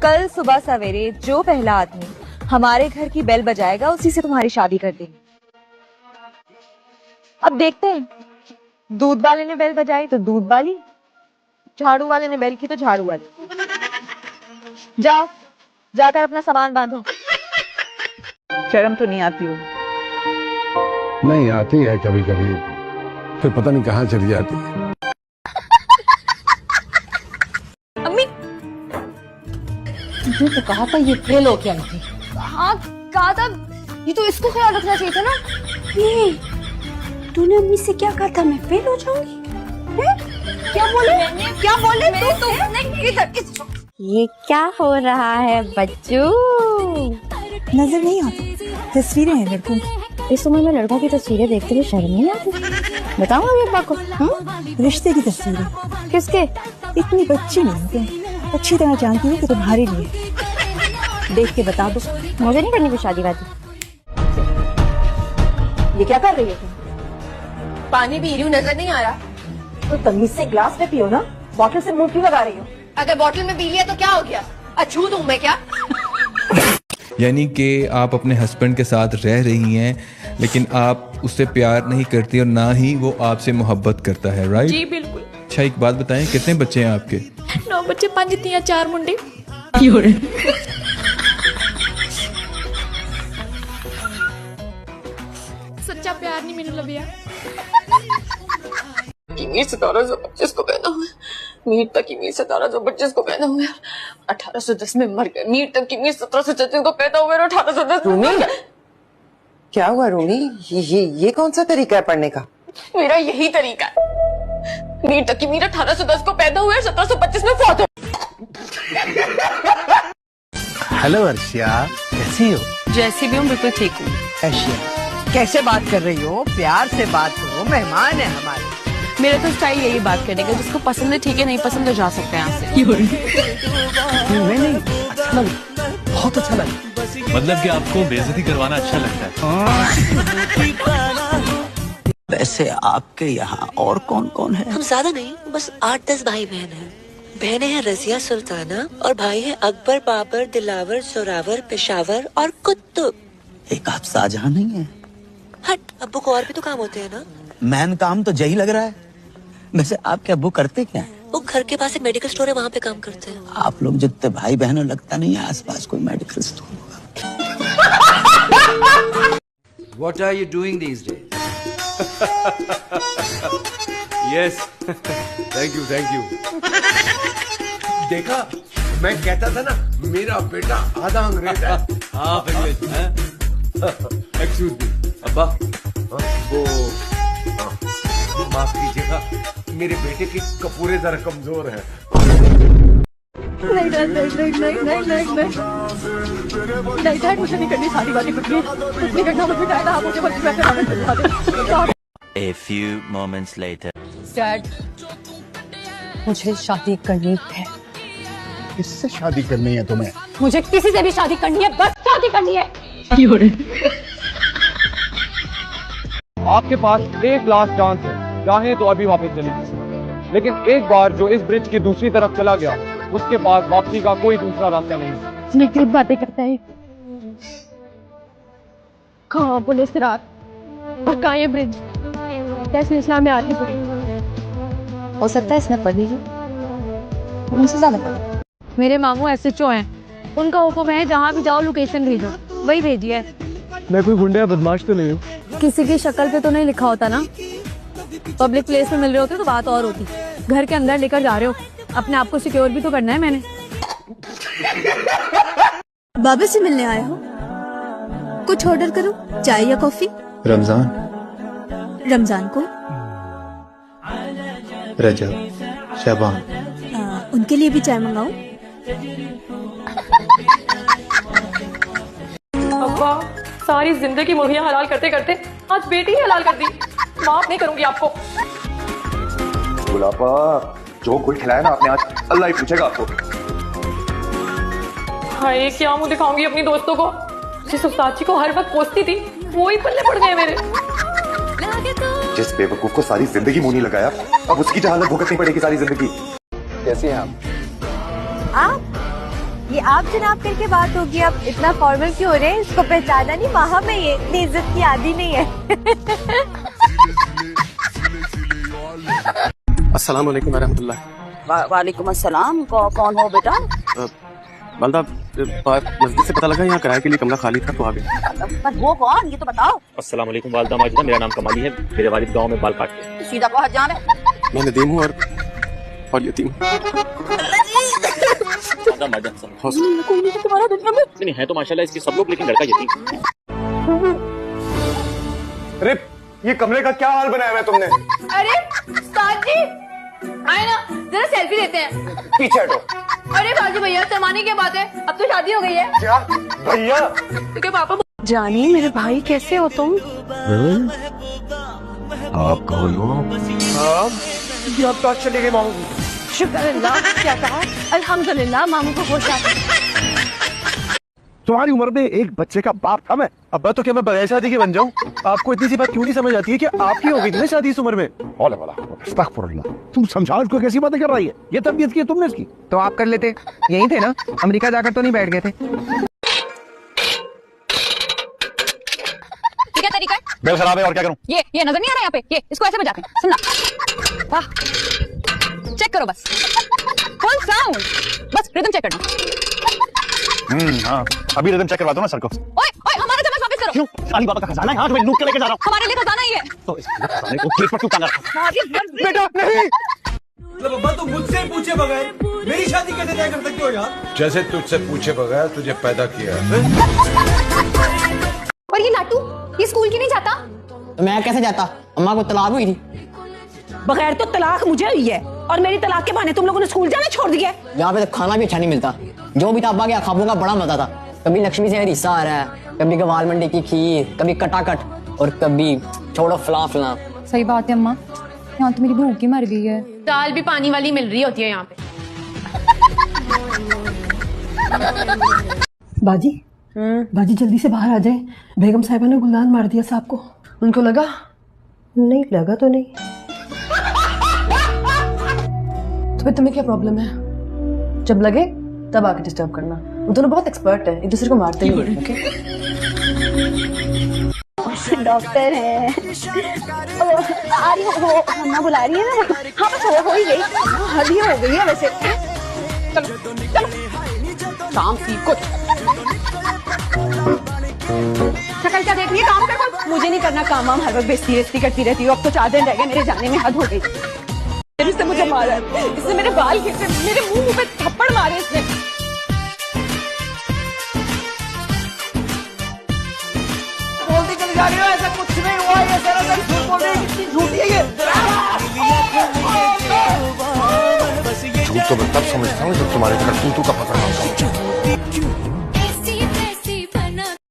कल सुबह सवेरे जो पहला आदमी हमारे घर की बेल बजाएगा उसी से तुम्हारी शादी कर देंगे। अब देखते हैं, दूध वाले ने बेल बजाई तो दूध वाली, झाड़ू वाले ने बेल की तो झाड़ू वाली। जाओ, जाकर अपना सामान बांधो। शर्म तो नहीं आती हो? नहीं आती है कभी कभी, फिर पता नहीं कहाँ चली जाती है। अम्मी, तुझे तो कहा था ये फेल हो गया थी। हाँ कहा था, ये तो इसको ख्याल रखना चाहिए था ना। तूने अम्मी से क्या कहा था, मैं फेल हो जाऊंगी? क्या बोले तू? ये क्या हो रहा है बच्चू? नजर नहीं आती तस्वीरें हैं लड़कों की। इस उम्र में लड़कों की तस्वीरें देखते हुए शर्म नहीं आती? बताओ अभी अब्बा को। रिश्ते की तस्वीरें। किसके? इतनी बच्ची नहीं तुम, अच्छी तरह जानती हो कि तुम्हारे लिए। देख के बता दो। मुझे नहीं करनी कोई शादी वादी। ये क्या कर रही है तुम? पानी पी रही हूँ, नजर नहीं आ रहा? तो तमीज से ग्लास में पियो ना, बॉटल से मुंह क्यों लगा रही हो? अगर बॉटल में पी लिया तो क्या हो गया? अछूत हूँ मैं क्या? यानी कि आप अपने हस्बैंड के साथ रह रही हैं लेकिन आप उससे प्यार नहीं करती और ना ही वो आपसे मोहब्बत करता है, राइट? जी बिल्कुल। अच्छा एक बात बताएं, कितने बच्चे हैं आपके? 9 बच्चे, 5 तियां 4 मुंडे। सच्चा प्यार नहीं मैंने लभिया। मीर सितारा जो 25 को पैदा हुआ, मीर तक की मीर सितारा जो 25 को पैदा हुआ, 1810 में मर गए। मीर तक की मीर 1736 को पैदा हुए और 1810 में मर गए। क्या हुआ रोनी? ये कौन सा तरीका है पढ़ने का? मेरा यही तरीका है। मीर तक की मीर 1810 को पैदा हुए और 1725 में फौत हो। हेलो अर्शिया, कैसी हो? जैसी भी हूँ बिल्कुल ठीक हूँ। अर्शिया कैसे बात कर रही हो? प्यार से बात करो, मेहमान है हमारे। मेरा तो स्टाइल यही बात करने का, जिसको पसंद है ठीक है, नहीं पसंद तो जा सकते हैं यहाँ से। नहीं, अच्छा लगा, बहुत अच्छा लगा। मतलब कि आपको बेइज्जती करवाना अच्छा लगता है। वैसे आपके यहाँ और कौन कौन है? हम ज्यादा नहीं, बस 8-10 भाई बहन हैं। बहनें हैं रजिया सुल्ताना और भाई हैं अकबर, बाबर, दिलावर, जोरावर, पेशावर और कुतुब। एक आप शाहजहां नहीं है? हट, अब्बू को और भी तो काम होते हैं ना। मैन काम तो यही लग रहा है। वैसे आपके अब्बू करते क्या है? वो घर के पास एक मेडिकल स्टोर है, वहाँ पे काम करते हैं। आप लोग जितने भाई बहनों लगता नहीं है आसपास कोई मेडिकल स्टोर होगा। What are you doing these days? Yes, thank you. देखा, मैं कहता था ना मेरा बेटा आधा अंग्रेज है। हाँ अंग्रेज है। एक्सक्यूज मी अब्बा, वो माफ कीजिएगा, मेरे बेटे के कपूरे जरा कमजोर है। नहीं डैड, मुझे नहीं करनी शादी वादी, कुछ नहीं करना मुझे डैड। आप मुझे बच्चे दिखा दे। A few moments later. Dad, मुझे शादी करनी है। किससे शादी करनी है तुम्हें? मुझे किसी से भी शादी करनी है, बस शादी करनी है। आपके पास एक लास्ट चांस है, चाहे तो अभी वापस चलिए, लेकिन एक बार जो इस ब्रिज की दूसरी तरफ चला गया उसके पास वापसी का कोई दूसरा रास्ता नहीं। निकल बातें करता है। कहाँ पुलिस रात और कहाँ ये ब्रिज? कैसे इस्लाम में आती पड़ी? हो सकता है इसमें पढ़ लीजिए, मुझसे ज्यादा पढ़। मेरे मामू SHO हैं, उनका हुक्म है जहाँ भी जाओ लोकेशन भेजो, वही भेजिए। मैं कोई गुंडा या बदमाश तो नहीं हूँ। किसी की शक्ल पे तो नहीं लिखा होता ना। पब्लिक प्लेस में मिल रहे होते तो बात और होती। घर के अंदर लेकर जा रहे हो, अपने आप को सिक्योर भी तो करना है। मैंने बाबा से मिलने आया हो, कुछ ऑर्डर करो, चाय या कॉफी? रमजान को रजब, शबान, उनके लिए भी चाय मंगाऊं? अब्बा, सारी जिंदगी मुर्गियां हलाल करते करते आज बेटी ही हलाल कर दी। माफ नहीं करूंगी आपको। गुलाबा, जो कोई खिलाया ना आपने आज, अल्लाह ही पूछेगा आपको। हाय, क्या मुंह दिखाऊंगी अपनी दोस्तों को? जिस उस्ताद जी को हर वक्त कोसती थी वो ही पल्ले पड़ गए मेरे। जिस बेवकूफ को सारी जिंदगी मुंह नहीं लगाया, अब उसकी जहालत भुगतनी पड़ेगी सारी जिंदगी। कैसी हैं आप? ये आप जनाब करके बात होगी, आप इतना फॉर्मल क्यों हो रहे हैं? इसको पहचाना नहीं, वहाँ में ये इतनी इज्जत की आदि नहीं है। अस्सलाम वालेकुम रहमतुल्लाह। वालेकुम अस्सलाम। कौन हो बेटा? वालदा, मस्जिद से पता लगा यहाँ किराए के लिए कमरा खाली था तो आ गए। पर वो कौन, ये तो बताओ। अस्सलाम वालेकुम वालिदा माजिदा, मेरा नाम कमाली है, मेरे वालिद गांव में बाल काटते हैं। सीधा कहा जान है। मैं नदीम हूँ और यतीम। कोई नहीं तुम्हारा दुनिया में। नहीं है तो माशाल्लाह इसके सब लोग, लेकिन लड़का यतीम। रिप, ये कमरे का क्या हाल बनाया है तुमने? अरे उस्ताद जी आए ना, जरा सेल्फी लेते हैं। पीछे हटो। अरे बाजू भैया, शर्माने की बात है, अब तो शादी हो गई है। क्या भैया? क्योंकि पापा। जानी मेरे भाई, कैसे हो तुम? आप कौन हो? अब तो चले गए मामू। शुक्र अल्लाह। क्या कहा? अल्हम्दुलिल्लाह, मामू को खुश आ। तुम्हारी उम्र में एक बच्चे का बाप था मैं। अब्बा तो क्या मैं बगैर शादी के बन जाऊं? आपको इतनी सी बात क्यों नहीं समझ आती है कि आपकी हो गई थी ना शादी इस उम्र में? अस्तगफुरुल्लाह, तुम समझा उसको, कैसी बातें कर रही है? ये तरबियत की है तुमने इसकी? तो आप कर लेते, यही थे ना, अमेरिका जाकर तो नहीं बैठ गए थे। क्या तरीका है? बेल खराब है और क्या करूं? ये नजर नहीं आ रहा यहाँ पे, ये इसको ऐसे बजाते हैं, सुनना। वाह, चेक करो बस, फुल साउंड, बस रिदम चेक करना। हाँ, अभी रिदम चेक करवा दो ना सर को। ओए ओए, हमारा चम्मच वापस करो। क्यों? अली बाबा का खजाना है, हाँ, तुम्हें लूट के लेके जा रहा हूँ। हमारे लिए खजाना ही है। तो इस खजाने को गेट पर क्यों टांगा रखा? बेटा नहीं। अब्बा तुम मुझसे पूछे बगैर मेरी शादी कैसे तय कर सकते हो यार? जैसे तुझसे पूछे बगैर तुझे पैदा किया है। और ये लाटू, ये स्कूल क्यों नहीं जाता? तो मैं कैसे जाता? अम्मा को तलाक हुई थी। बगैर तो तलाक मुझे हुई है, और मेरी तलाक के बहाने तुम लोगों ने स्कूल जाना छोड़ दिया। यहाँ पे तो खाना भी अच्छा नहीं मिलता। जो भी था अब्बा के ख्वाबों का बड़ा मजा था। कभी लक्ष्मी से हरीसा आ रहा है, कभी गवाल मंडी की खीर, कभी कटाकट, और कभी छोड़ो फला फला। सही बात है अम्मा, यहाँ तो मेरी भूख ही मर गई है। दाल भी पानी वाली मिल रही होती है यहाँ पे। बाजी, बाजी जल्दी से बाहर आ जाए। बेगम साहिबा ने गुलदान मार दिया साहब को। उनको लगा? नहीं लगा तो नहीं। तो फिर तुम्हें क्या प्रॉब्लम है? जब लगे तब आके डिस्टर्ब करना। वो दोनों बहुत एक्सपर्ट है, एक दूसरे को मारते ही हैं, ओके? डॉक्टर है। आ रही हो, अन्ना बुला रही है ना। हाँ बस हो ही गई, हदी हो गई है वैसे। चलो चलो, काम सीखो। शक्ल क्या देख रही है, काम कर। मुझे नहीं करना काम, हर वक्त बेइज्जती करती रहती हूँ। अब तो 4 दिन रह गए मेरे जाने में, हद हो गई। इसने मुझे मारा, इसने मेरे बाल खींचे, मेरे मुंह पे थप्पड़ मारे इसने। बोलती चली जा रही हो, ऐसा कुछ नहीं हुआ। ये सरासर झूठ बोल रही है, कितनी झूठी है ये। झूठ तो मैं तब समझता हूँ जब तुम्हारे करतूतों का पता ना हो।